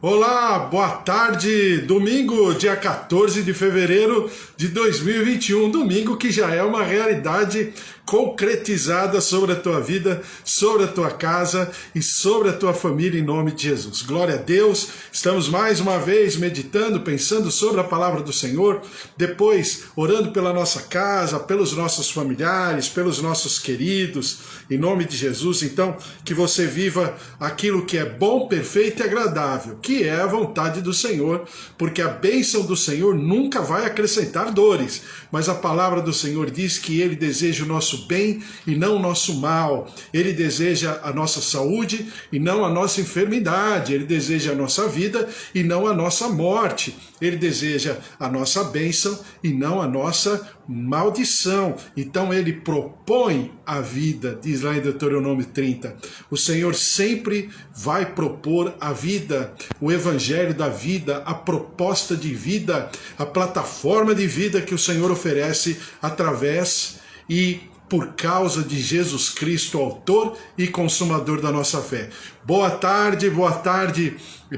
Olá, boa tarde, domingo, dia 14 de fevereiro de 2021, domingo que já é uma realidade concretizada sobre a tua vida, sobre a tua casa e sobre a tua família em nome de Jesus. Glória a Deus, estamos mais uma vez meditando, pensando sobre a palavra do Senhor, depois orando pela nossa casa, pelos nossos familiares, pelos nossos queridos, em nome de Jesus. Então, que você viva aquilo que é bom, perfeito e agradável, que é a vontade do Senhor, porque a bênção do Senhor nunca vai acrescentar dores, mas a palavra do Senhor diz que Ele deseja o nosso bem e não o nosso mal, Ele deseja a nossa saúde e não a nossa enfermidade, Ele deseja a nossa vida e não a nossa morte, Ele deseja a nossa bênção e não a nossa maldição. Então Ele propõe a vida, diz lá em Deuteronômio 30, o Senhor sempre vai propor a vida, o evangelho da vida, a proposta de vida, a plataforma de vida que o Senhor oferece através e por causa de Jesus Cristo, autor e consumador da nossa fé. Boa tarde,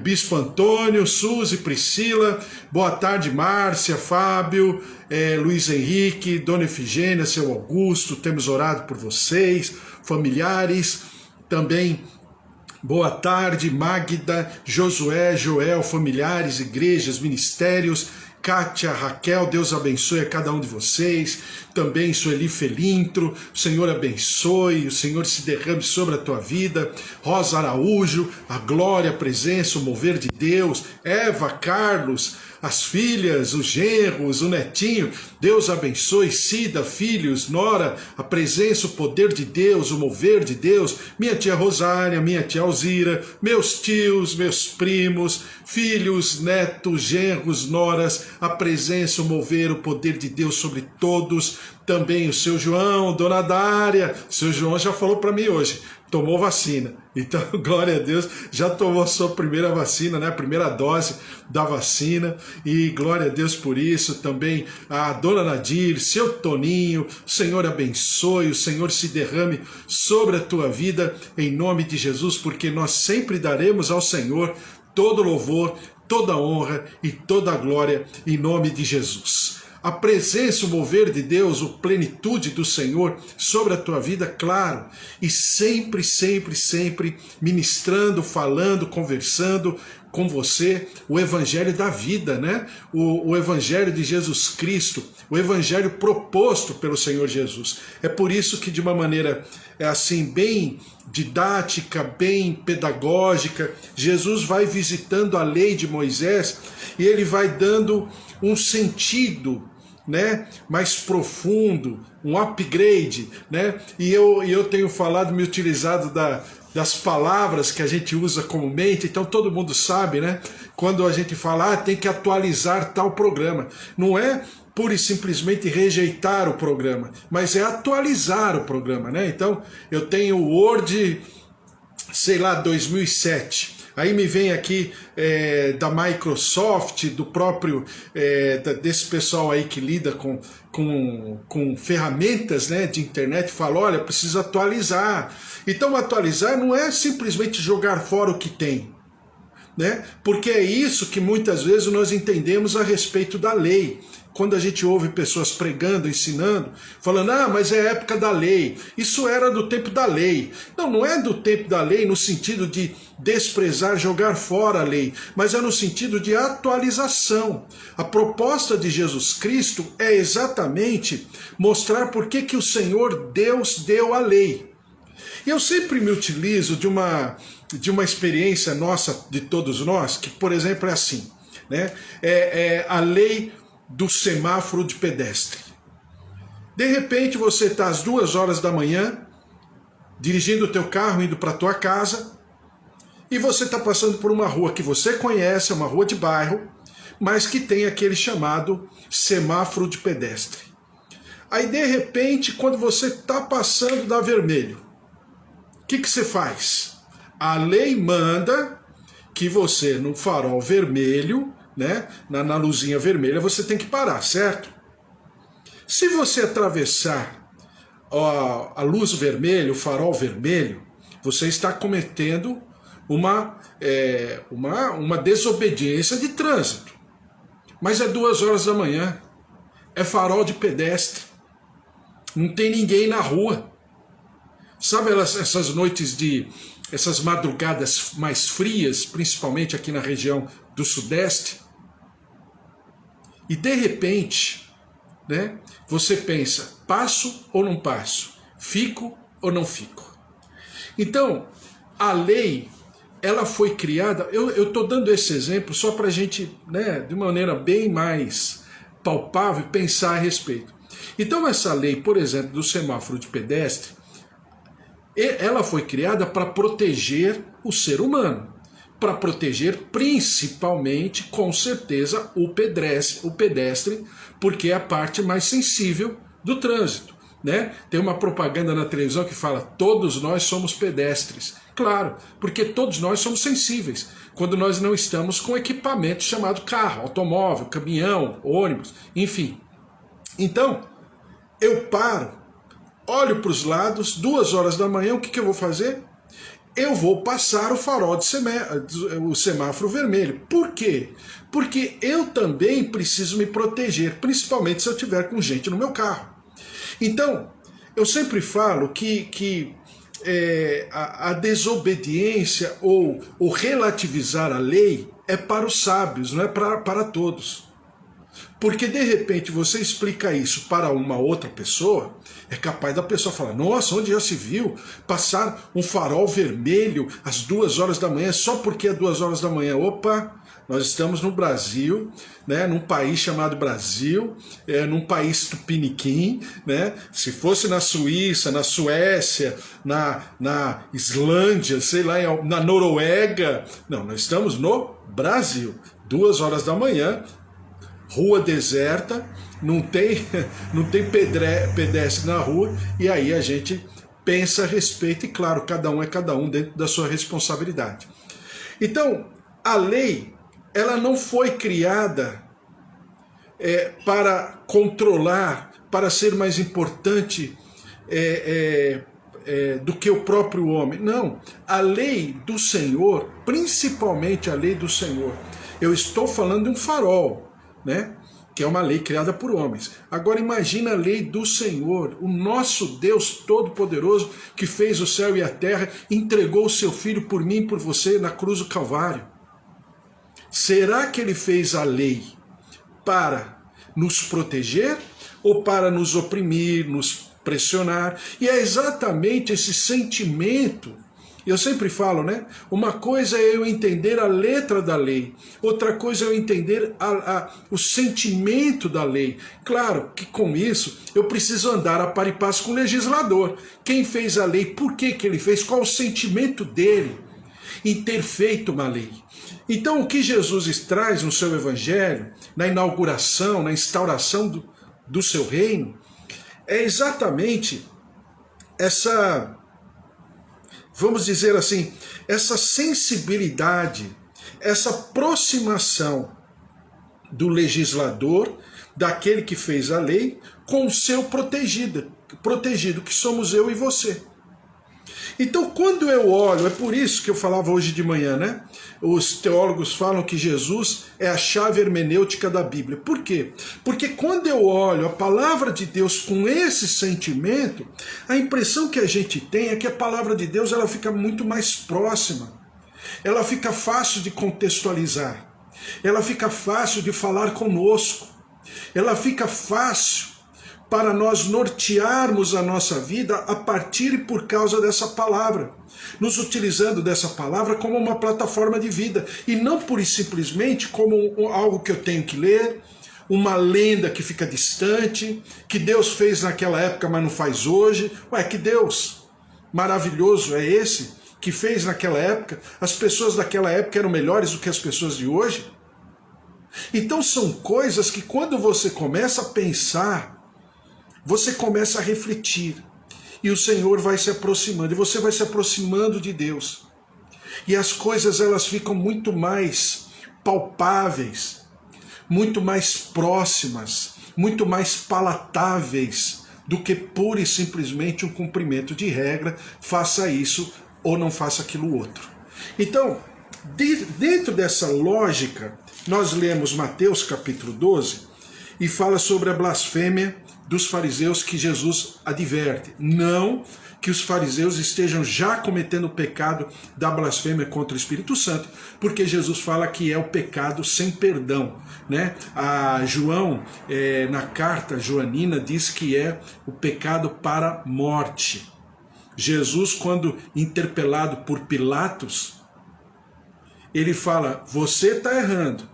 Bispo Antônio, Suzy, Priscila, boa tarde, Márcia, Fábio, Luiz Henrique, Dona Efigênia, seu Augusto, temos orado por vocês, familiares, também boa tarde, Magda, Josué, Joel, familiares, igrejas, ministérios, Kátia, Raquel, Deus abençoe a cada um de vocês, também Sueli Felintro, o Senhor abençoe, o Senhor se derrame sobre a tua vida, Rosa Araújo, a glória, a presença, o mover de Deus, Eva, Carlos, as filhas, os genros, o netinho, Deus abençoe, Cida, filhos, Nora, a presença, o poder de Deus, o mover de Deus, minha tia Rosária, minha tia Alzira, meus tios, meus primos, filhos, netos, genros, noras, a presença, o mover, o poder de Deus sobre todos, também o seu João, Dona Dária, seu João já falou para mim hoje, tomou vacina, então glória a Deus, já tomou a sua primeira vacina, né? A primeira dose da vacina, e glória a Deus por isso, também a Dona Nadir, seu Toninho, o Senhor abençoe, o Senhor se derrame sobre a tua vida, em nome de Jesus, porque nós sempre daremos ao Senhor todo louvor, toda honra e toda glória, em nome de Jesus. A presença, o mover de Deus, a plenitude do Senhor sobre a tua vida, claro, e sempre, sempre, sempre ministrando, falando, conversando com você, o evangelho da vida, né? O evangelho de Jesus Cristo, o evangelho proposto pelo Senhor Jesus. É por isso que de uma maneira assim bem didática, bem pedagógica, Jesus vai visitando a lei de Moisés e ele vai dando um sentido, né, mais profundo, um upgrade, né? E eu tenho falado, me utilizado das palavras que a gente usa comumente, então todo mundo sabe, né? Quando a gente fala, tem que atualizar tal programa, não é pura e simplesmente rejeitar o programa, mas é atualizar o programa, né? Então eu tenho o Word, sei lá, 2007. Aí me vem aqui da Microsoft, do próprio, desse pessoal aí que lida com ferramentas, né, de internet, fala, olha, precisa atualizar. Então atualizar não é simplesmente jogar fora o que tem, né? Porque é isso que muitas vezes nós entendemos a respeito da lei. Quando a gente ouve pessoas pregando, ensinando, falando, mas é a época da lei, isso era do tempo da lei. Não, não é do tempo da lei no sentido de desprezar, jogar fora a lei, mas é no sentido de atualização. A proposta de Jesus Cristo é exatamente mostrar por que o Senhor Deus deu a lei. E eu sempre me utilizo de uma experiência nossa, de todos nós, que, por exemplo, é assim, né? A lei do semáforo de pedestre. De repente você está às 2 horas da manhã, dirigindo o teu carro, indo para a tua casa, e você está passando por uma rua que você conhece, uma rua de bairro, mas que tem aquele chamado semáforo de pedestre. Aí de repente, quando você está passando, dá vermelho. O que você faz? A lei manda que você, no farol vermelho, né, na luzinha vermelha, você tem que parar, certo? Se você atravessar a luz vermelha, o farol vermelho, você está cometendo uma desobediência de trânsito. Mas é 2 horas da manhã, é farol de pedestre, não tem ninguém na rua. Sabe essas noites essas madrugadas mais frias, principalmente aqui na região do Sudeste? E de repente, né, você pensa, passo ou não passo? Fico ou não fico? Então, a lei, ela foi criada, eu estou dando esse exemplo só para a gente, né, de maneira bem mais palpável, pensar a respeito. Então essa lei, por exemplo, do semáforo de pedestre, ela foi criada para proteger o ser humano, para proteger principalmente, com certeza, o pedestre, porque é a parte mais sensível do trânsito, né? Tem uma propaganda na televisão que fala: todos nós somos pedestres. Claro, porque todos nós somos sensíveis quando nós não estamos com equipamento chamado carro, automóvel, caminhão, ônibus, enfim. Então, eu paro, olho para os lados, 2 horas da manhã, o que eu vou fazer? Eu vou passar o farol o semáforo vermelho. Por quê? Porque eu também preciso me proteger, principalmente se eu estiver com gente no meu carro. Então, eu sempre falo que a desobediência ou o relativizar a lei é para os sábios, não é para todos. Porque de repente você explica isso para uma outra pessoa, é capaz da pessoa falar: nossa, onde já se viu passar um farol vermelho às 2 horas da manhã, só porque é 2 horas da manhã? Opa, nós estamos no Brasil, né, num país chamado Brasil, num país tupiniquim, né? Se fosse na Suíça, na Suécia, na Islândia, sei lá, na Noruega, não, nós estamos no Brasil, 2 horas da manhã, rua deserta, não tem pedestre na rua, e aí a gente pensa a respeito, e claro, cada um é cada um dentro da sua responsabilidade. Então, a lei, ela não foi criada para controlar, para ser mais importante do que o próprio homem. Não, a lei do Senhor, principalmente a lei do Senhor, eu estou falando de um farol, né? Que é uma lei criada por homens. Agora imagina a lei do Senhor, o nosso Deus Todo-Poderoso, que fez o céu e a terra, entregou o seu Filho por mim e por você na cruz do Calvário. Será que ele fez a lei para nos proteger ou para nos oprimir, nos pressionar? E é exatamente esse sentimento. Eu sempre falo, né? Uma coisa é eu entender a letra da lei, outra coisa é eu entender o sentimento da lei. Claro que com isso eu preciso andar a par e passo com o legislador. Quem fez a lei, por que ele fez, qual o sentimento dele em ter feito uma lei. Então o que Jesus traz no seu evangelho, na inauguração, na instauração do seu reino, é exatamente essa, vamos dizer assim, essa sensibilidade, essa aproximação do legislador, daquele que fez a lei, com o seu protegido, que somos eu e você. Então, quando eu olho, é por isso que eu falava hoje de manhã, né? Os teólogos falam que Jesus é a chave hermenêutica da Bíblia. Por quê? Porque quando eu olho a palavra de Deus com esse sentimento, a impressão que a gente tem é que a palavra de Deus ela fica muito mais próxima. Ela fica fácil de contextualizar. Ela fica fácil de falar conosco. Ela fica fácil para nós nortearmos a nossa vida a partir e por causa dessa palavra, nos utilizando dessa palavra como uma plataforma de vida, e não pura e simplesmente como algo que eu tenho que ler, uma lenda que fica distante, que Deus fez naquela época, mas não faz hoje. Ué, que Deus maravilhoso é esse que fez naquela época? As pessoas daquela época eram melhores do que as pessoas de hoje? Então são coisas que quando você começa a pensar, você começa a refletir, e o Senhor vai se aproximando, e você vai se aproximando de Deus. E as coisas elas ficam muito mais palpáveis, muito mais próximas, muito mais palatáveis, do que pura e simplesmente um cumprimento de regra, faça isso ou não faça aquilo outro. Então, dentro dessa lógica, nós lemos Mateus capítulo 12 e fala sobre a blasfêmia dos fariseus que Jesus adverte. Não que os fariseus estejam já cometendo o pecado da blasfêmia contra o Espírito Santo, porque Jesus fala que é o pecado sem perdão, né? A João, na carta joanina, diz que é o pecado para morte. Jesus, quando interpelado por Pilatos, ele fala, você está errando.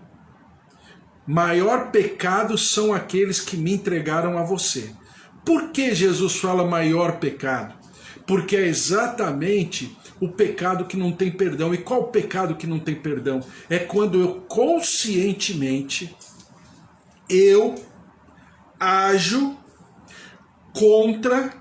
Maior pecado são aqueles que me entregaram a você. Por que Jesus fala maior pecado? Porque é exatamente o pecado que não tem perdão. E qual o pecado que não tem perdão? É quando eu conscientemente ajo contra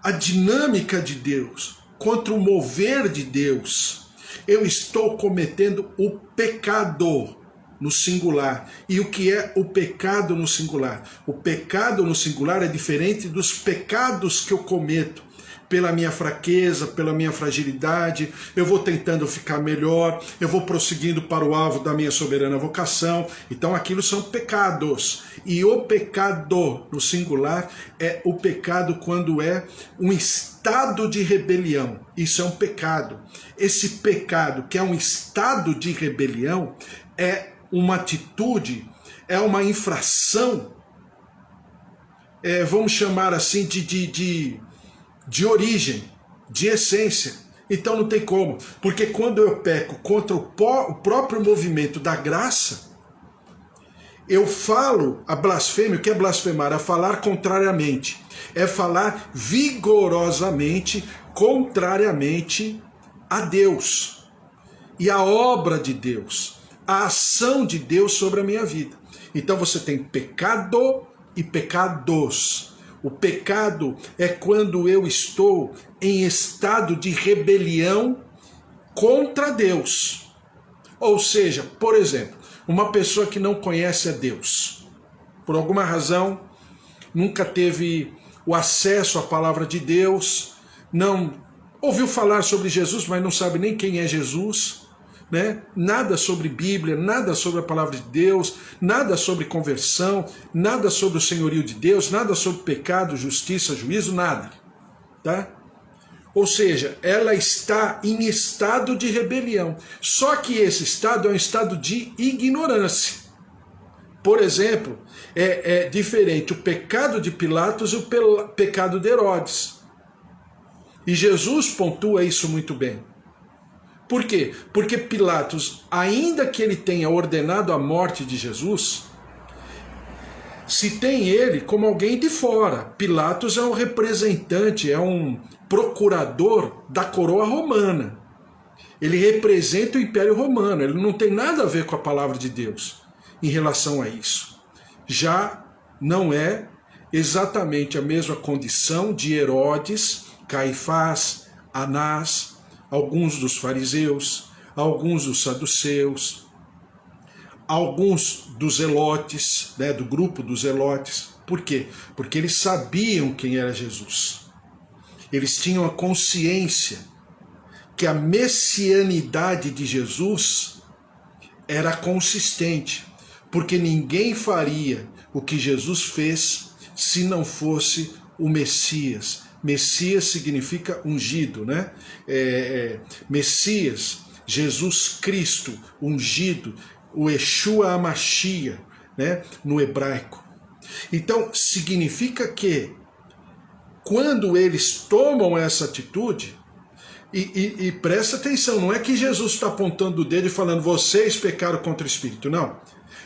a dinâmica de Deus, contra o mover de Deus. Eu estou cometendo o pecado no singular. E o que é o pecado no singular? O pecado no singular é diferente dos pecados que eu cometo pela minha fraqueza, pela minha fragilidade. Eu vou tentando ficar melhor, eu vou prosseguindo para o alvo da minha soberana vocação. Então aquilo são pecados. E o pecado no singular é o pecado quando é um estado de rebelião. Isso é um pecado. Esse pecado, que é um estado de rebelião, é uma atitude, é uma infração, vamos chamar assim de origem, de essência. Então não tem como, porque quando eu peco contra o próprio movimento da graça, eu falo a blasfêmia. O que é blasfemar? É falar contrariamente, é falar vigorosamente, contrariamente a Deus e a obra de Deus, a ação de Deus sobre a minha vida. Então você tem pecado e pecados. O pecado é quando eu estou em estado de rebelião contra Deus. Ou seja, por exemplo, uma pessoa que não conhece a Deus, por alguma razão, nunca teve o acesso à palavra de Deus, não ouviu falar sobre Jesus, mas não sabe nem quem é Jesus, né? Nada sobre Bíblia, nada sobre a palavra de Deus, nada sobre conversão, nada sobre o senhorio de Deus, nada sobre pecado, justiça, juízo, nada, tá? Ou seja, ela está em estado de rebelião. Só que esse estado é um estado de ignorância. Por exemplo, é diferente o pecado de Pilatos e o pecado de Herodes. E Jesus pontua isso muito bem. Por quê? Porque Pilatos, ainda que ele tenha ordenado a morte de Jesus, se tem ele como alguém de fora. Pilatos é um representante, é um procurador da coroa romana. Ele representa o Império Romano, ele não tem nada a ver com a palavra de Deus em relação a isso. Já não é exatamente a mesma condição de Herodes, Caifás, Anás, alguns dos fariseus, alguns dos saduceus, alguns dos zelotes, né, do grupo dos zelotes. Por quê? Porque eles sabiam quem era Jesus. Eles tinham a consciência que a messianidade de Jesus era consistente, porque ninguém faria o que Jesus fez se não fosse o Messias. Messias significa ungido, né? Messias, Jesus Cristo, ungido, o Yeshua HaMashiach, né? No hebraico. Então, significa que quando eles tomam essa atitude, e presta atenção, não é que Jesus está apontando o dedo e falando, vocês pecaram contra o Espírito, não.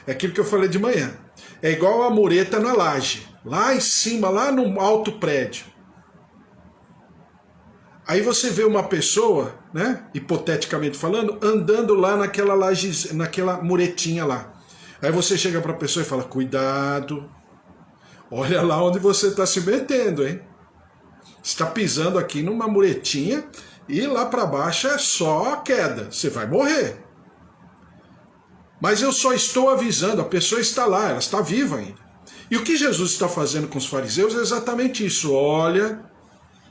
É aquilo que eu falei de manhã. É igual a mureta na laje, lá em cima, lá no alto prédio. Aí você vê uma pessoa, né, hipoteticamente falando, andando lá naquela laje, naquela muretinha lá. Aí você chega para a pessoa e fala, cuidado, olha lá onde você está se metendo, hein? Você está pisando aqui numa muretinha e lá para baixo é só a queda, você vai morrer. Mas eu só estou avisando, a pessoa está lá, ela está viva ainda. E o que Jesus está fazendo com os fariseus é exatamente isso. Olha,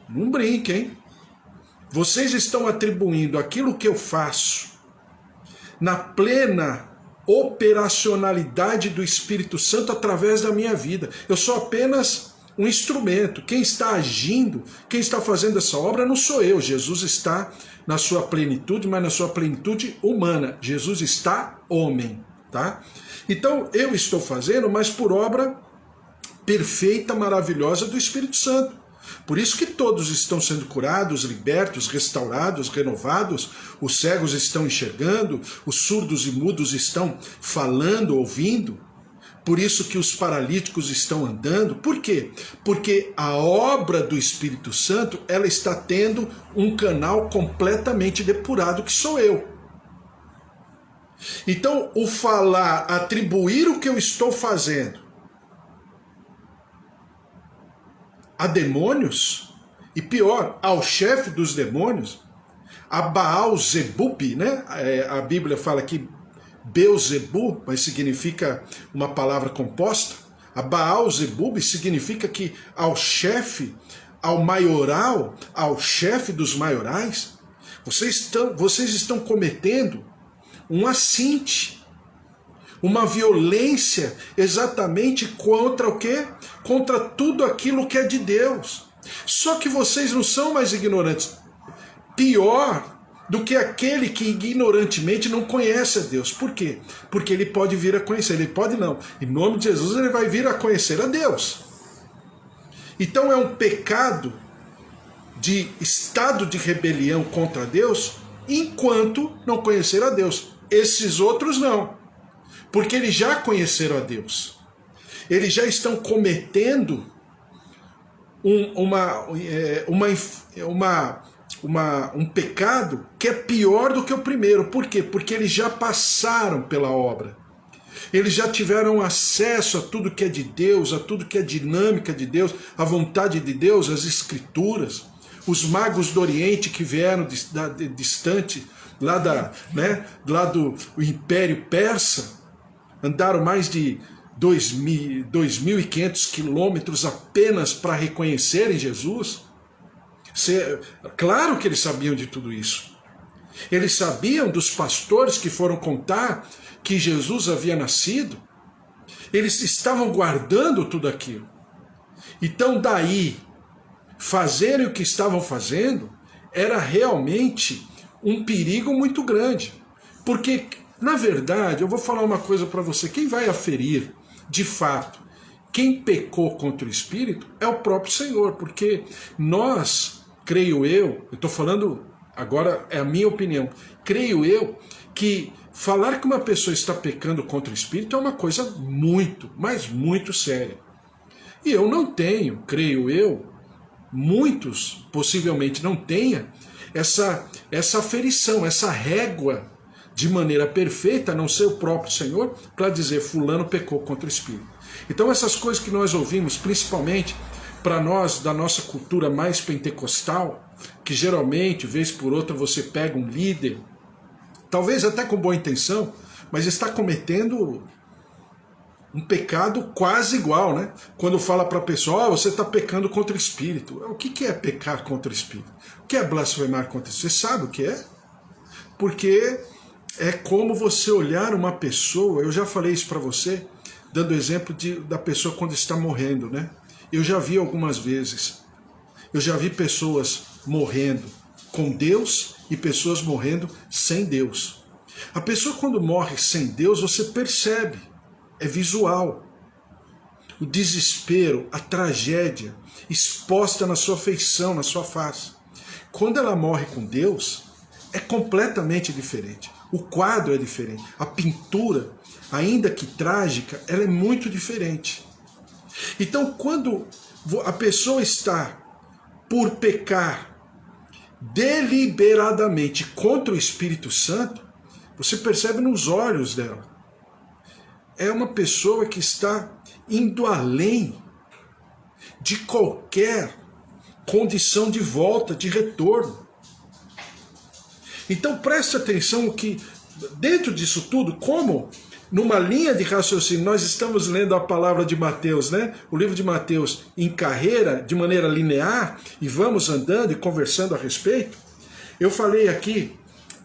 não brinque, hein? vocês estão atribuindo aquilo que eu faço na plena operacionalidade do Espírito Santo através da minha vida. Eu sou apenas um instrumento. Quem está agindo, quem está fazendo essa obra não sou eu. Jesus está na sua plenitude, mas na sua plenitude humana. Jesus está homem, tá? Então eu estou fazendo, mas por obra perfeita, maravilhosa do Espírito Santo. Por isso que todos estão sendo curados, libertos, restaurados, renovados, os cegos estão enxergando, os surdos e mudos estão falando, ouvindo. Por isso que os paralíticos estão andando. Por quê? Porque a obra do Espírito Santo, ela está tendo um canal completamente depurado, que sou eu. Então, o falar, atribuir o que eu estou fazendo a demônios, e pior, ao chefe dos demônios, a Baal-Zebub, né? A Bíblia fala aqui Beuzebu, mas significa uma palavra composta. A Baal-Zebub significa que ao chefe, ao maioral, ao chefe dos maiorais, vocês estão cometendo um assinte, uma violência exatamente contra o quê? Contra tudo aquilo que é de Deus. Só que vocês não são mais ignorantes. Pior do que aquele que ignorantemente não conhece a Deus. Por quê? Porque ele pode vir a conhecer. Ele pode não. Em nome de Jesus ele vai vir a conhecer a Deus. Então é um pecado de estado de rebelião contra Deus enquanto não conhecer a Deus. Esses outros não. Porque eles já conheceram a Deus. Eles já estão cometendo um pecado que é pior do que o primeiro. Por quê? Porque eles já passaram pela obra. Eles já tiveram acesso a tudo que é de Deus, a tudo que é dinâmica de Deus, a vontade de Deus, as Escrituras. Os magos do Oriente que vieram distante, lá do Império Persa, andaram mais de 2.500 quilômetros apenas para reconhecerem Jesus. Claro que eles sabiam de tudo isso. Eles sabiam dos pastores que foram contar que Jesus havia nascido. Eles estavam guardando tudo aquilo. Então daí, fazerem o que estavam fazendo era realmente um perigo muito grande. Porque, na verdade, eu vou falar uma coisa para você, quem vai aferir, de fato, quem pecou contra o Espírito é o próprio Senhor, porque nós, creio eu estou falando, agora é a minha opinião, creio eu que falar que uma pessoa está pecando contra o Espírito é uma coisa muito, mas muito séria. E eu não tenho, creio eu, muitos possivelmente não tenham essa aferição, essa régua de maneira perfeita, a não ser o próprio Senhor, para dizer fulano pecou contra o Espírito. Então essas coisas que nós ouvimos, principalmente para nós, da nossa cultura mais pentecostal, que geralmente, vez por outra, você pega um líder, talvez até com boa intenção, mas está cometendo um pecado quase igual, né? Quando fala para a pessoa, você está pecando contra o Espírito. O que é pecar contra o Espírito? O que é blasfemar contra o Espírito? Você sabe o que é? Porque é como você olhar uma pessoa, eu já falei isso para você, dando exemplo da pessoa quando está morrendo, né? Eu já vi algumas vezes, eu já vi pessoas morrendo com Deus e pessoas morrendo sem Deus. A pessoa quando morre sem Deus, você percebe, é visual. O desespero, a tragédia exposta na sua feição, na sua face. Quando ela morre com Deus, é completamente diferente. O quadro é diferente. A pintura, ainda que trágica, ela é muito diferente. Então, quando a pessoa está por pecar deliberadamente contra o Espírito Santo, você percebe nos olhos dela. É uma pessoa que está indo além de qualquer condição de volta, de retorno. Então preste atenção que dentro disso tudo, como numa linha de raciocínio, nós estamos lendo a palavra de Mateus, né? O livro de Mateus em carreira, de maneira linear, e vamos andando e conversando a respeito. Eu falei aqui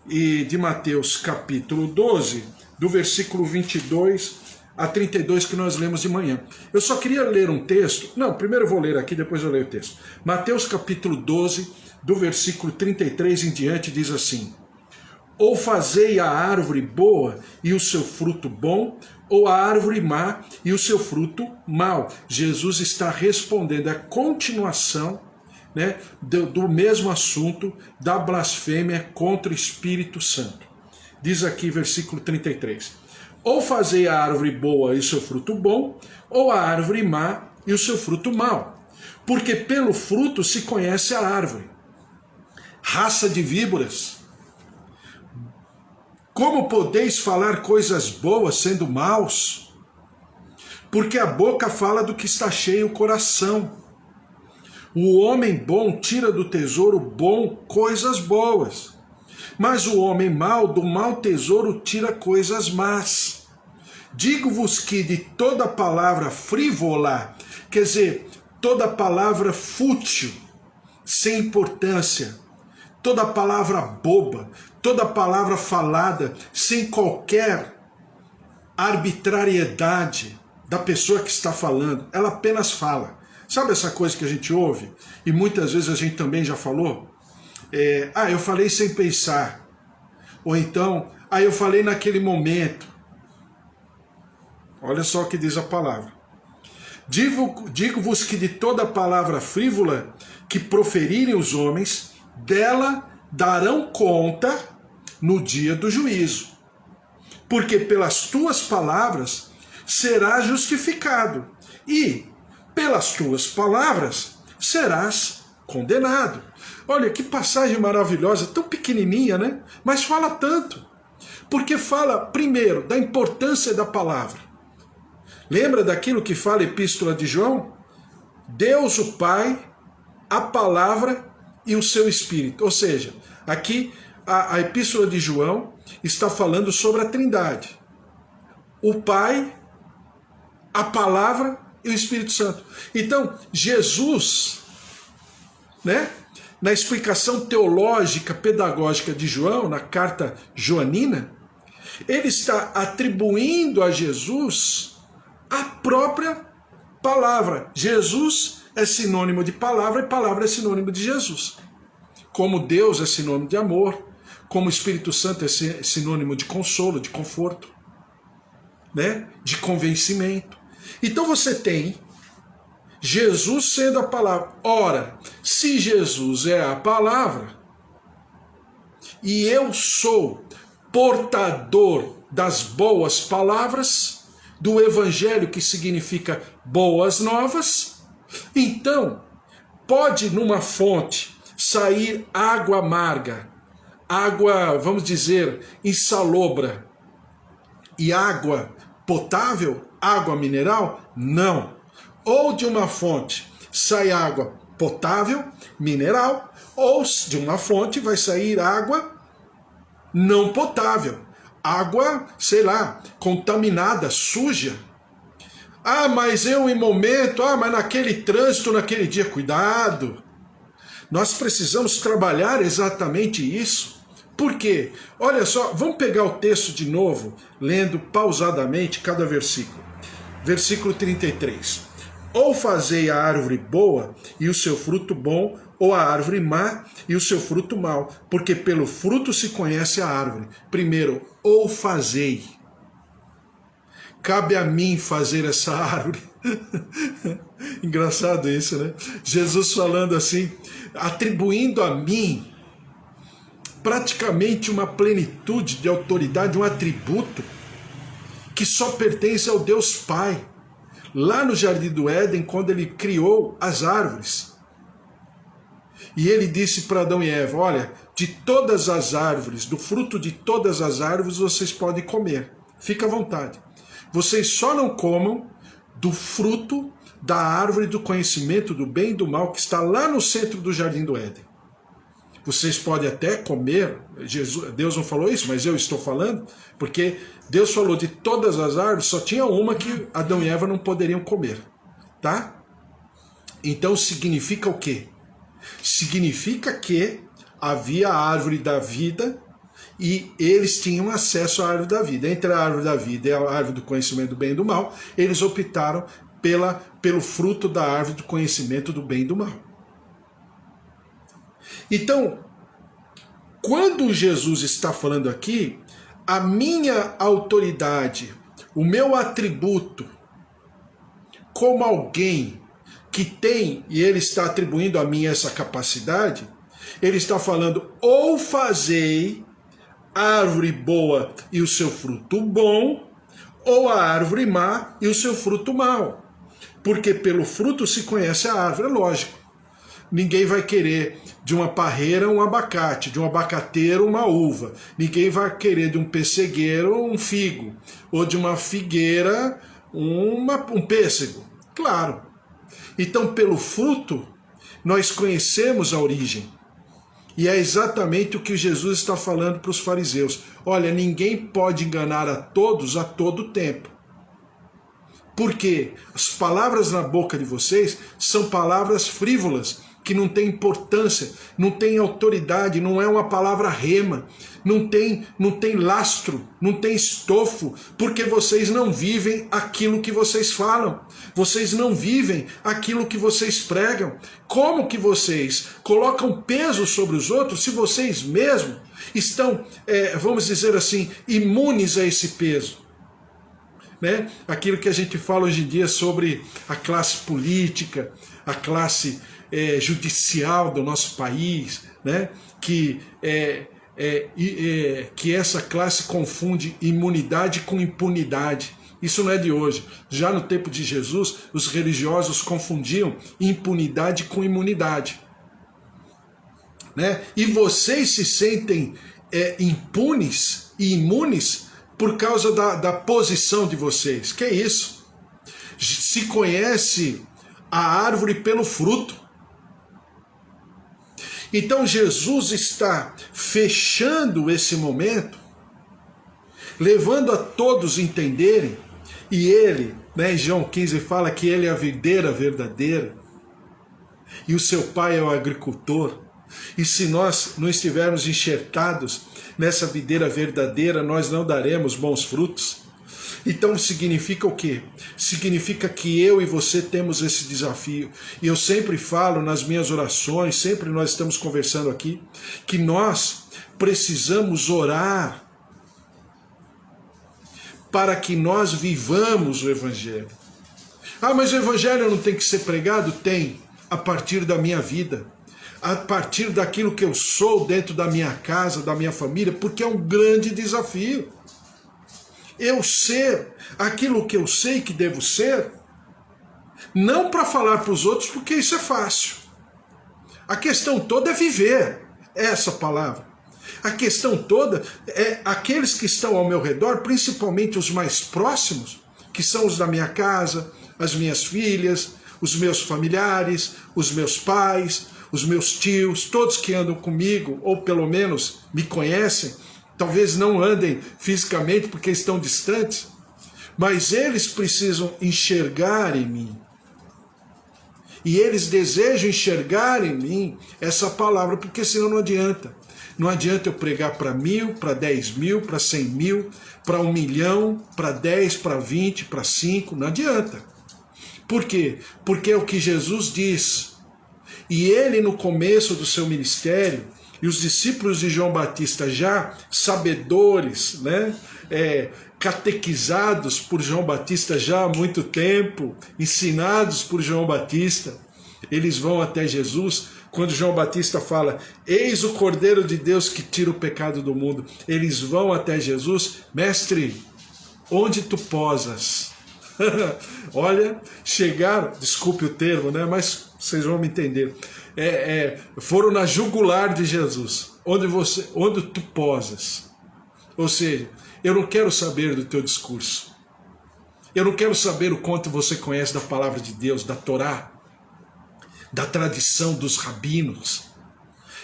de Mateus capítulo 12, do versículo 22 a 32 que nós lemos de manhã. Eu só queria ler um texto. Não, primeiro eu vou ler aqui, depois eu leio o texto. Mateus capítulo 12, do versículo 33 em diante, diz assim: ou fazei a árvore boa e o seu fruto bom, ou a árvore má e o seu fruto mau. Jesus está respondendo a continuação, né, do mesmo assunto da blasfêmia contra o Espírito Santo. Diz aqui versículo 33. Ou fazei a árvore boa e o seu fruto bom, ou a árvore má e o seu fruto mau. Porque pelo fruto se conhece a árvore. Raça de víboras, como podeis falar coisas boas sendo maus? Porque a boca fala do que está cheio o coração. O homem bom tira do tesouro bom coisas boas, mas o homem mau do mau tesouro tira coisas más. Digo-vos que de toda palavra frívola, quer dizer, toda palavra fútil, sem importância, toda palavra boba, toda palavra falada sem qualquer arbitrariedade da pessoa que está falando, ela apenas fala. Sabe essa coisa que a gente ouve? E muitas vezes a gente também já falou? Eu falei sem pensar. Ou então, eu falei naquele momento. Olha só o que diz a palavra. Digo-vos que de toda palavra frívola que proferirem os homens, dela darão conta no dia do juízo. Porque pelas tuas palavras serás justificado, e pelas tuas palavras serás condenado. Olha que passagem maravilhosa, tão pequenininha, né? Mas fala tanto. Porque fala, primeiro, da importância da palavra. Lembra daquilo que fala a Epístola de João? Deus o Pai, a palavra e o seu Espírito. Ou seja, aqui a Epístola de João está falando sobre a Trindade. O Pai, a palavra e o Espírito Santo. Então, Jesus, né, na explicação teológica, pedagógica de João, na carta joanina, ele está atribuindo a Jesus a própria palavra. Jesus é sinônimo de palavra e palavra é sinônimo de Jesus. Como Deus é sinônimo de amor, como o Espírito Santo é sinônimo de consolo, de conforto, né, de convencimento. Então você tem Jesus sendo a palavra. Ora, se Jesus é a palavra, e eu sou portador das boas palavras, do Evangelho, que significa boas novas, então pode numa fonte sair água amarga, água, vamos dizer, insalobra, e água potável, água mineral? Não. Ou de uma fonte sai água potável, mineral, ou de uma fonte vai sair água não potável, água, sei lá, contaminada, suja. Mas eu em momento, mas naquele trânsito, naquele dia, cuidado. Nós precisamos trabalhar exatamente isso. Por quê? Olha só, vamos pegar o texto de novo, lendo pausadamente cada versículo. Versículo 33. Ou fazei a árvore boa e o seu fruto bom, ou a árvore má e o seu fruto mau, porque pelo fruto se conhece a árvore. Primeiro, ou fazei. Cabe a mim fazer essa árvore. Engraçado isso, né? Jesus falando assim, atribuindo a mim praticamente uma plenitude de autoridade, um atributo que só pertence ao Deus Pai. Lá no Jardim do Éden, quando ele criou as árvores. E ele disse para Adão e Eva, olha, de todas as árvores, do fruto de todas as árvores vocês podem comer. Fica à vontade. Vocês só não comam do fruto da árvore do conhecimento do bem e do mal que está lá no centro do Jardim do Éden. Vocês podem até comer, Deus não falou isso, mas eu estou falando, porque Deus falou de todas as árvores, só tinha uma que Adão e Eva não poderiam comer, tá? Então significa o quê? Significa que havia a árvore da vida e eles tinham acesso à árvore da vida. Entre a árvore da vida e a árvore do conhecimento do bem e do mal, eles optaram pelo fruto da árvore do conhecimento do bem e do mal. Então, quando Jesus está falando aqui, a minha autoridade, o meu atributo, como alguém que tem, e ele está atribuindo a mim essa capacidade, ele está falando, ou fazei a árvore boa e o seu fruto bom, ou a árvore má e o seu fruto mau. Porque pelo fruto se conhece a árvore, é lógico. Ninguém vai querer de uma parreira um abacate, de um abacateiro uma uva. Ninguém vai querer de um pessegueiro um figo, ou de uma figueira um pêssego. Claro. Então, pelo fruto, nós conhecemos a origem. E é exatamente o que Jesus está falando para os fariseus. Olha, ninguém pode enganar a todos a todo tempo. Porque as palavras na boca de vocês são palavras frívolas, que não têm importância, não têm autoridade, não é uma palavra rema, não tem lastro, não tem estofo, porque vocês não vivem aquilo que vocês falam, vocês não vivem aquilo que vocês pregam. Como que vocês colocam peso sobre os outros se vocês mesmos estão, vamos dizer assim, imunes a esse peso? Né? Aquilo que a gente fala hoje em dia sobre a classe política, a classe judicial do nosso país, né? Que essa classe confunde imunidade com impunidade. Isso não é de hoje. Já no tempo de Jesus, os religiosos confundiam impunidade com imunidade. Né? E vocês se sentem impunes e imunes por causa da posição de vocês. Que é isso? Se conhece a árvore pelo fruto. Então Jesus está fechando esse momento, levando a todos a entenderem, e ele, né, em João 15 fala que ele é a videira verdadeira, e o seu pai é o agricultor, e se nós não estivermos enxertados nessa videira verdadeira, nós não daremos bons frutos. Então significa o quê? Significa que eu e você temos esse desafio. E eu sempre falo nas minhas orações, sempre nós estamos conversando aqui, que nós precisamos orar para que nós vivamos o Evangelho. Ah, mas o Evangelho não tem que ser pregado? Tem, a partir da minha vida, a partir daquilo que eu sou dentro da minha casa, da minha família, porque é um grande desafio. Eu ser aquilo que eu sei que devo ser, não para falar para os outros, porque isso é fácil. A questão toda é viver essa palavra. A questão toda é aqueles que estão ao meu redor, principalmente os mais próximos, que são os da minha casa, as minhas filhas, os meus familiares, os meus pais, os meus tios, todos que andam comigo, ou pelo menos me conhecem. Talvez não andem fisicamente porque estão distantes, mas eles precisam enxergar em mim. E eles desejam enxergar em mim essa palavra, porque senão não adianta. Não adianta eu pregar para 1.000, para 10.000, para 100.000, para 1 milhão, para 10, para 20, para 5, não adianta. Por quê? Porque é o que Jesus diz. E ele, no começo do seu ministério, e os discípulos de João Batista, já sabedores, né, catequizados por João Batista já há muito tempo, ensinados por João Batista, eles vão até Jesus. Quando João Batista fala, eis o Cordeiro de Deus que tira o pecado do mundo, eles vão até Jesus, mestre, onde tu posas? Olha, chegaram, desculpe o termo, né, mas vocês vão me entender. Foram na jugular de Jesus, onde tu posas. Ou seja, eu não quero saber do teu discurso. Eu não quero saber o quanto você conhece da palavra de Deus, da Torá, da tradição dos rabinos.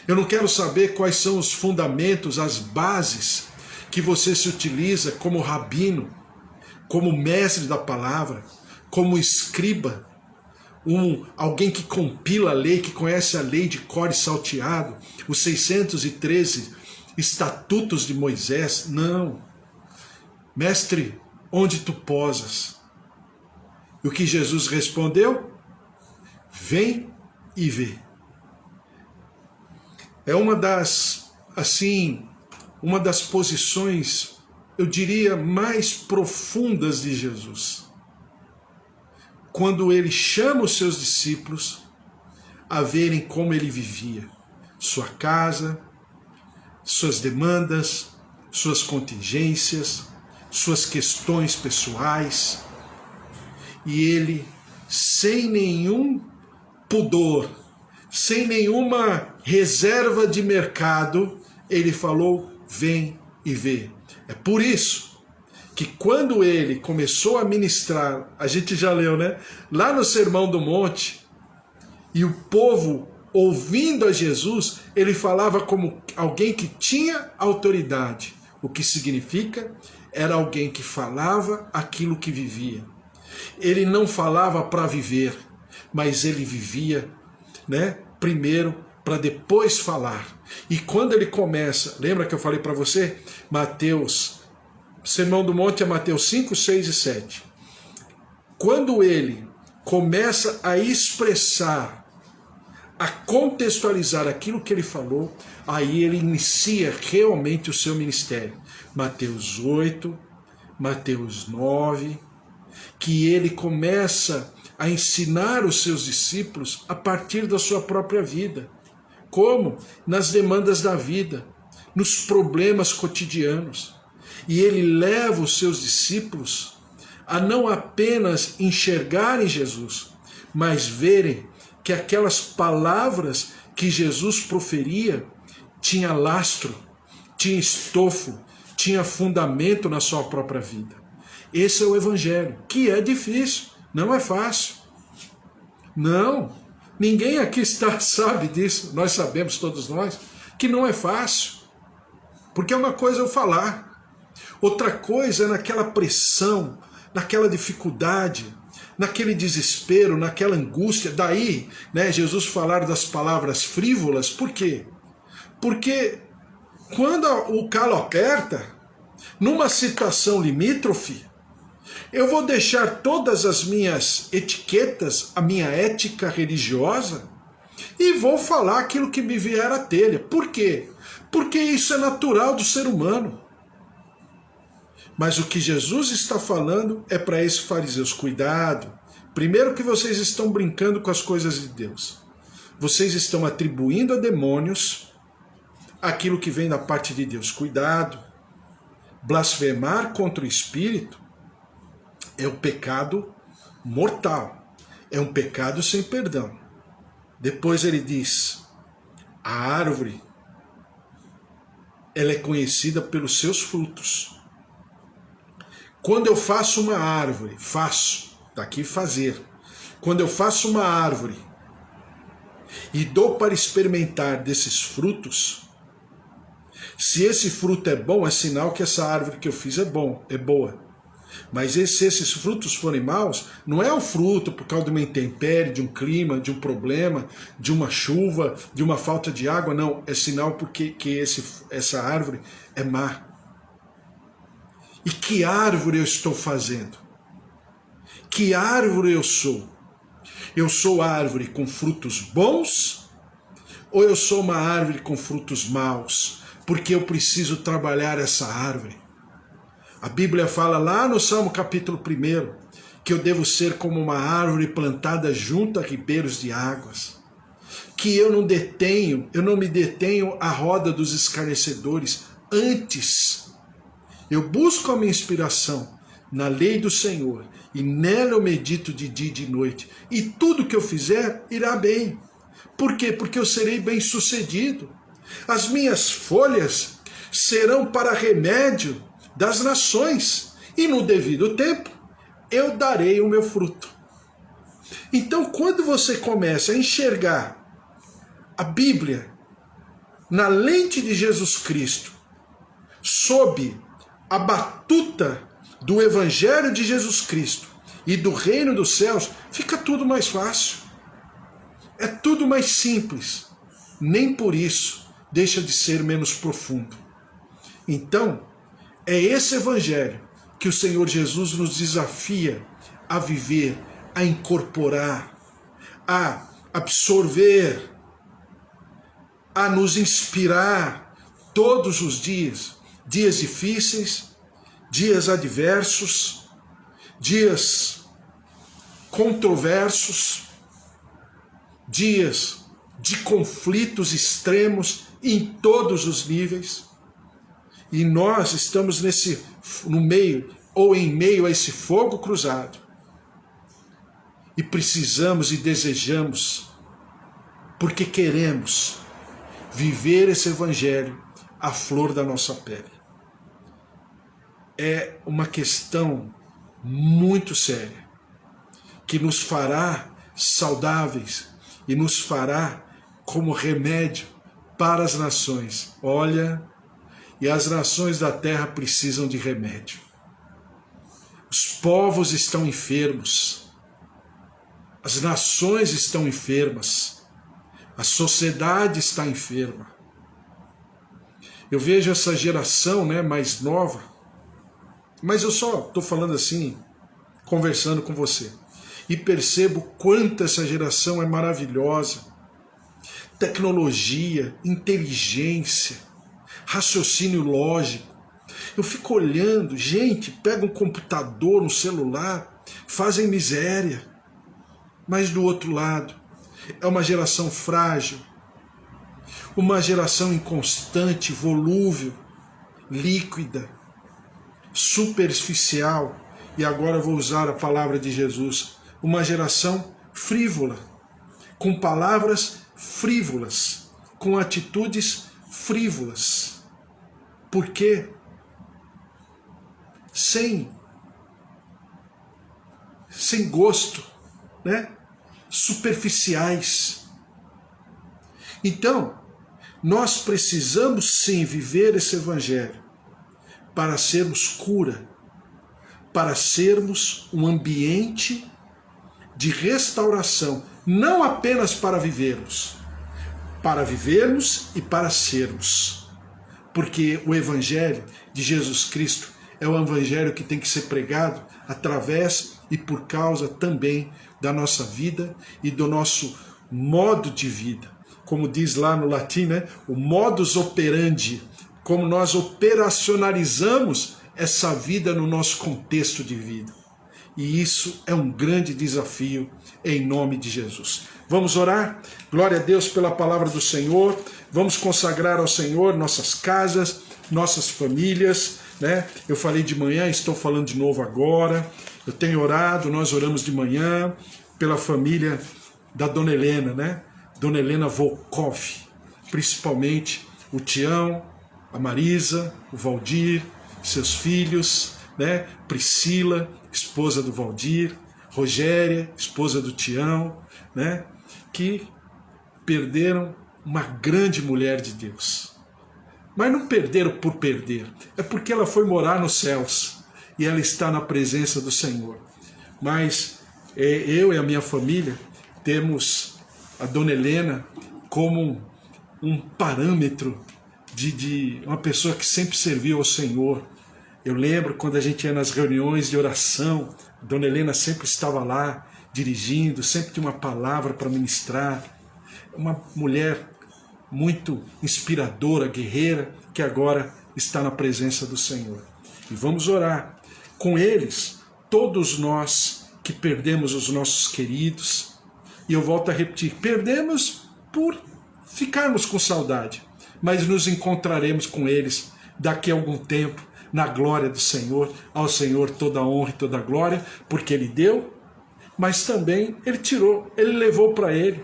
Eu não quero saber quais são os fundamentos, as bases que você se utiliza como rabino, como mestre da palavra, como escriba, alguém que compila a lei, que conhece a lei de cor e salteado, os 613 estatutos de Moisés. Não. Mestre, onde tu posas? E o que Jesus respondeu? Vem e vê. É uma das posições, eu diria, mais profundas de Jesus. Quando ele chama os seus discípulos a verem como ele vivia, sua casa, suas demandas, suas contingências, suas questões pessoais, e ele, sem nenhum pudor, sem nenhuma reserva de mercado, ele falou: vem e vê. É por isso que quando ele começou a ministrar, a gente já leu, né? Lá no Sermão do Monte, e o povo ouvindo a Jesus, ele falava como alguém que tinha autoridade. O que significa? Era alguém que falava aquilo que vivia. Ele não falava para viver, mas ele vivia, né? Primeiro, para depois falar. E quando ele começa, lembra que eu falei para você? Sermão do Monte é Mateus 5, 6 e 7. Quando ele começa a expressar, a contextualizar aquilo que ele falou, aí ele inicia realmente o seu ministério. Mateus 8, Mateus 9, que ele começa a ensinar os seus discípulos a partir da sua própria vida. Como? Nas demandas da vida, nos problemas cotidianos. E ele leva os seus discípulos a não apenas enxergarem Jesus, mas verem que aquelas palavras que Jesus proferia tinha lastro, tinha estofo, tinha fundamento na sua própria vida. Esse é o Evangelho, que é difícil, não é fácil. Não, ninguém aqui sabe disso, nós sabemos, todos nós, que não é fácil. Porque é uma coisa eu falar, outra coisa é naquela pressão, naquela dificuldade, naquele desespero, naquela angústia. Daí, né, Jesus falar das palavras frívolas. Por quê? Porque quando o calo aperta, numa situação limítrofe, eu vou deixar todas as minhas etiquetas, a minha ética religiosa, e vou falar aquilo que me vier à telha. Por quê? Porque isso é natural do ser humano. Mas o que Jesus está falando é para esses fariseus: cuidado. Primeiro, que vocês estão brincando com as coisas de Deus. Vocês estão atribuindo a demônios aquilo que vem da parte de Deus. Cuidado. Blasfemar contra o Espírito é um pecado mortal. É um pecado sem perdão. Depois ele diz: a árvore, ela é conhecida pelos seus frutos. Quando eu faço uma árvore, está aqui fazer. Quando eu faço uma árvore e dou para experimentar desses frutos, se esse fruto é bom, é sinal que essa árvore que eu fiz é boa. Mas se esses frutos forem maus, não é o fruto por causa de uma intempérie, de um clima, de um problema, de uma chuva, de uma falta de água, não. É sinal porque essa árvore é má. E que árvore eu estou fazendo? Que árvore eu sou? Eu sou árvore com frutos bons? Ou eu sou uma árvore com frutos maus? Porque eu preciso trabalhar essa árvore. A Bíblia fala lá no Salmo capítulo 1 que eu devo ser como uma árvore plantada junto a ribeiros de águas. Que eu não me detenho à roda dos escarnecedores. Antes, eu busco a minha inspiração na lei do Senhor, e nela eu medito de dia e de noite, e tudo que eu fizer irá bem. Por quê? Porque eu serei bem-sucedido. As minhas folhas serão para remédio das nações, e no devido tempo eu darei o meu fruto. Então, quando você começa a enxergar a Bíblia na lente de Jesus Cristo, sob a batuta do Evangelho de Jesus Cristo, e do reino dos céus, fica tudo mais fácil. É tudo mais simples. Nem por isso deixa de ser menos profundo. Então, é esse evangelho que o Senhor Jesus nos desafia a viver, a incorporar, a absorver, a nos inspirar todos os dias. Dias difíceis, dias adversos, dias controversos, dias de conflitos extremos em todos os níveis. E nós estamos no meio, ou em meio a esse fogo cruzado. E precisamos e desejamos, porque queremos viver esse evangelho à flor da nossa pele. É uma questão muito séria, que nos fará saudáveis e nos fará como remédio para as nações. Olha, e as nações da terra precisam de remédio. Os povos estão enfermos, as nações estão enfermas, a sociedade está enferma. Eu vejo essa geração, mais nova, mas eu só estou falando assim, conversando com você, e percebo quanto essa geração é maravilhosa. Tecnologia, inteligência, raciocínio lógico. Eu fico olhando, gente, pega um computador, um celular, fazem miséria. Mas do outro lado, é uma geração frágil, uma geração inconstante, volúvel, líquida, superficial, e agora vou usar a palavra de Jesus, uma geração frívola, com palavras frívolas, com atitudes frívolas. Por quê? Sem gosto, superficiais. Então, nós precisamos sim viver esse evangelho para sermos cura, para sermos um ambiente de restauração, não apenas para vivermos e para sermos. Porque o evangelho de Jesus Cristo é o evangelho que tem que ser pregado através e por causa também da nossa vida e do nosso modo de vida. Como diz lá no latim, o modus operandi, como nós operacionalizamos essa vida no nosso contexto de vida. E isso é um grande desafio em nome de Jesus. Vamos orar? Glória a Deus pela palavra do Senhor. Vamos consagrar ao Senhor nossas casas, nossas famílias. Eu falei de manhã, estou falando de novo agora. Eu tenho orado, nós oramos de manhã pela família da Dona Helena, Dona Helena Volkov, principalmente o Tião, a Marisa, o Valdir, seus filhos, Priscila, esposa do Valdir, Rogéria, esposa do Tião, que perderam uma grande mulher de Deus. Mas não perderam por perder, é porque ela foi morar nos céus e ela está na presença do Senhor. Mas eu e a minha família temos a Dona Helena como um parâmetro de uma pessoa que sempre serviu ao Senhor. Eu lembro quando a gente ia nas reuniões de oração, a Dona Helena sempre estava lá, dirigindo, sempre tinha uma palavra para ministrar. Uma mulher muito inspiradora, guerreira, que agora está na presença do Senhor. E vamos orar com eles, todos nós que perdemos os nossos queridos. E eu volto a repetir, perdemos por ficarmos com saudade, mas nos encontraremos com eles daqui a algum tempo, na glória do Senhor. Ao Senhor toda a honra e toda a glória, porque Ele deu, mas também Ele tirou, Ele levou para Ele.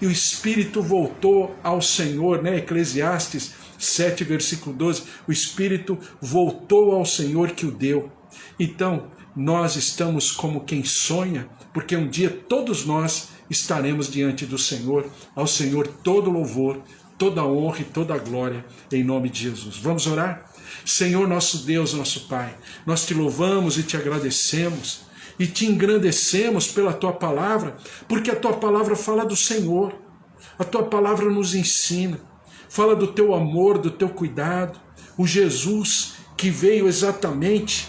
E o Espírito voltou ao Senhor, Eclesiastes 7, versículo 12, o Espírito voltou ao Senhor que o deu. Então, nós estamos como quem sonha, porque um dia todos nós estaremos diante do Senhor. Ao Senhor todo louvor, toda honra e toda glória, em nome de Jesus. Vamos orar? Senhor nosso Deus, nosso Pai, nós te louvamos e te agradecemos, e te engrandecemos pela tua palavra, porque a tua palavra fala do Senhor, a tua palavra nos ensina, fala do teu amor, do teu cuidado, o Jesus que veio exatamente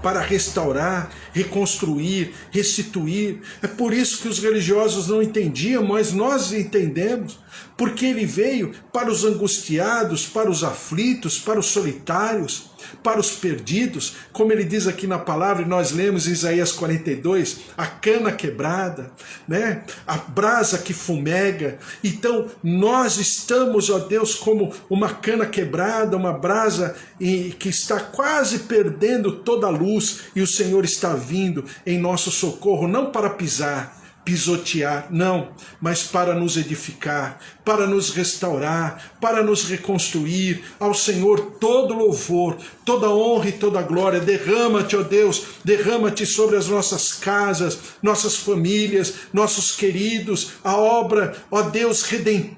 para restaurar, reconstruir, restituir. É por isso que os religiosos não entendiam, mas nós entendemos, porque ele veio para os angustiados, para os aflitos, para os solitários, para os perdidos, como ele diz aqui na palavra, e nós lemos em Isaías 42, a cana quebrada, né? A brasa que fumega. Então nós estamos, ó Deus, como uma cana quebrada, uma brasa que está quase perdendo toda a luz, e o Senhor está vindo em nosso socorro, não para pisotear, não, mas para nos edificar, para nos restaurar, para nos reconstruir. Ao Senhor todo louvor, toda honra e toda glória. Derrama-te, ó Deus, derrama-te sobre as nossas casas, nossas famílias, nossos queridos, a obra, ó Deus, redentora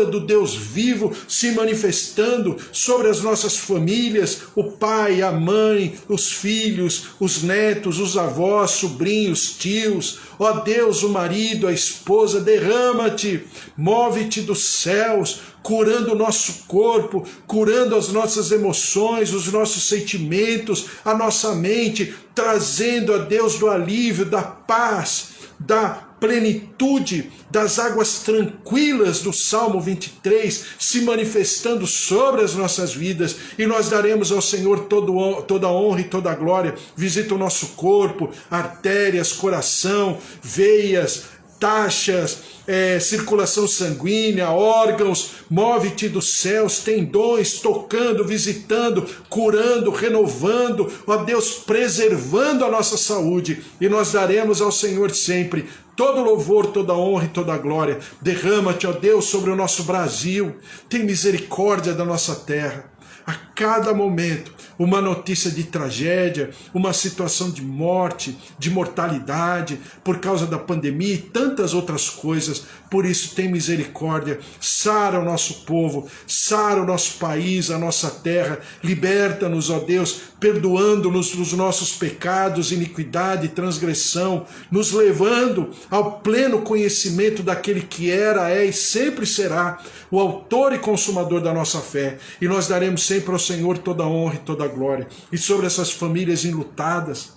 do Deus vivo se manifestando sobre as nossas famílias, o pai, a mãe, os filhos, os netos, os avós, sobrinhos, tios, ó Deus, o marido, a esposa. Derrama-te, move-te dos céus, curando o nosso corpo, curando as nossas emoções, os nossos sentimentos, a nossa mente, trazendo a Deus do alívio, da paz, da plenitude, das águas tranquilas do Salmo 23, se manifestando sobre as nossas vidas, e nós daremos ao Senhor toda a honra e toda a glória. Visita o nosso corpo, artérias, coração, veias, taxas, circulação sanguínea, órgãos. Move-te dos céus, tendões, tocando, visitando, curando, renovando, ó Deus, preservando a nossa saúde, e nós daremos ao Senhor sempre todo louvor, toda honra e toda glória. Derrama-te, ó Deus, sobre o nosso Brasil. Tem misericórdia da nossa terra. A cada momento, uma notícia de tragédia, uma situação de morte, de mortalidade, por causa da pandemia e tantas outras coisas. Por isso, tem misericórdia, sara o nosso povo, sara o nosso país, a nossa terra. Liberta-nos, ó Deus, perdoando-nos os nossos pecados, iniquidade e transgressão, nos levando ao pleno conhecimento daquele que era, é e sempre será o autor e consumador da nossa fé. E nós daremos sempre ao Senhor toda a honra e toda a glória. E sobre essas famílias enlutadas,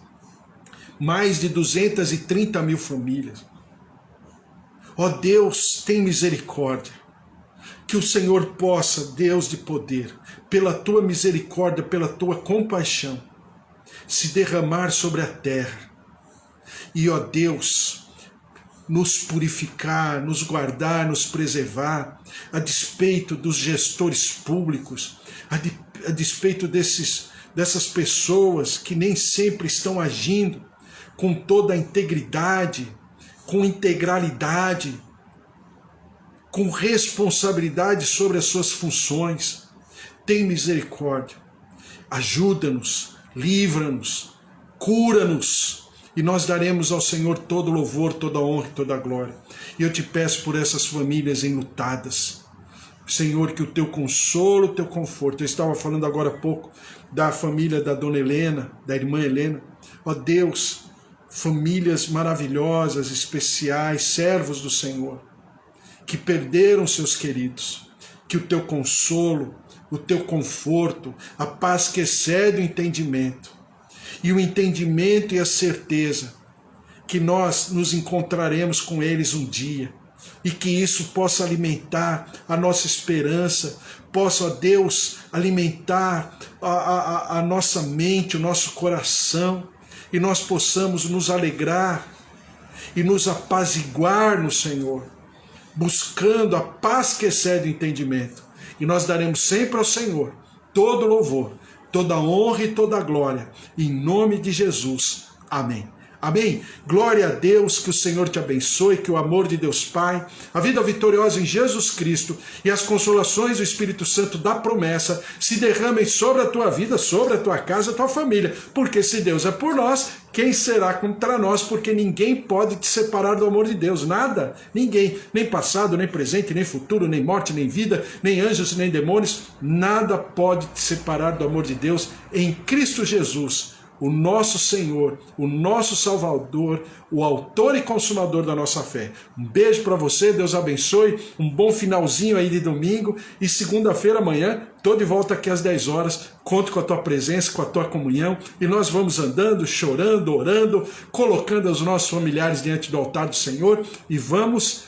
mais de 230 mil famílias, ó Deus, tem misericórdia. Que o Senhor possa, Deus de poder, pela tua misericórdia, pela tua compaixão, se derramar sobre a terra. E, ó Deus, nos purificar, nos guardar, nos preservar, a despeito dos gestores públicos, a despeito dessas pessoas que nem sempre estão agindo com toda a integridade, com integralidade, com responsabilidade sobre as suas funções. Tem misericórdia, ajuda-nos, livra-nos, cura-nos, e nós daremos ao Senhor todo louvor, toda honra e toda glória. E eu te peço por essas famílias enlutadas, Senhor, que o teu consolo, o teu conforto. Eu estava falando agora há pouco da família da dona Helena, da irmã Helena. Ó Deus, famílias maravilhosas, especiais, servos do Senhor, que perderam seus queridos. Que o teu consolo, o teu conforto, a paz que excede o entendimento, e o entendimento e a certeza que nós nos encontraremos com eles um dia, e que isso possa alimentar a nossa esperança, possa, ó Deus, alimentar a nossa mente, o nosso coração, e nós possamos nos alegrar e nos apaziguar no Senhor, buscando a paz que excede o entendimento. E nós daremos sempre ao Senhor todo louvor, toda honra e toda glória, em nome de Jesus. Amém. Amém? Glória a Deus, que o Senhor te abençoe, que o amor de Deus Pai, a vida vitoriosa em Jesus Cristo e as consolações do Espírito Santo da promessa se derramem sobre a tua vida, sobre a tua casa, a tua família, porque se Deus é por nós, quem será contra nós? Porque ninguém pode te separar do amor de Deus, nada, ninguém, nem passado, nem presente, nem futuro, nem morte, nem vida, nem anjos, nem demônios, nada pode te separar do amor de Deus em Cristo Jesus, o nosso Senhor, o nosso Salvador, o autor e consumador da nossa fé. Um beijo para você, Deus abençoe, um bom finalzinho aí de domingo, e segunda-feira amanhã, estou de volta aqui às 10 horas, conto com a tua presença, com a tua comunhão, e nós vamos andando, chorando, orando, colocando os nossos familiares diante do altar do Senhor, e vamos,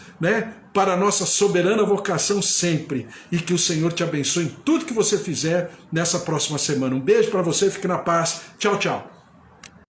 para a nossa soberana vocação sempre, e que o Senhor te abençoe em tudo que você fizer nessa próxima semana. Um beijo para você, fique na paz, tchau, tchau.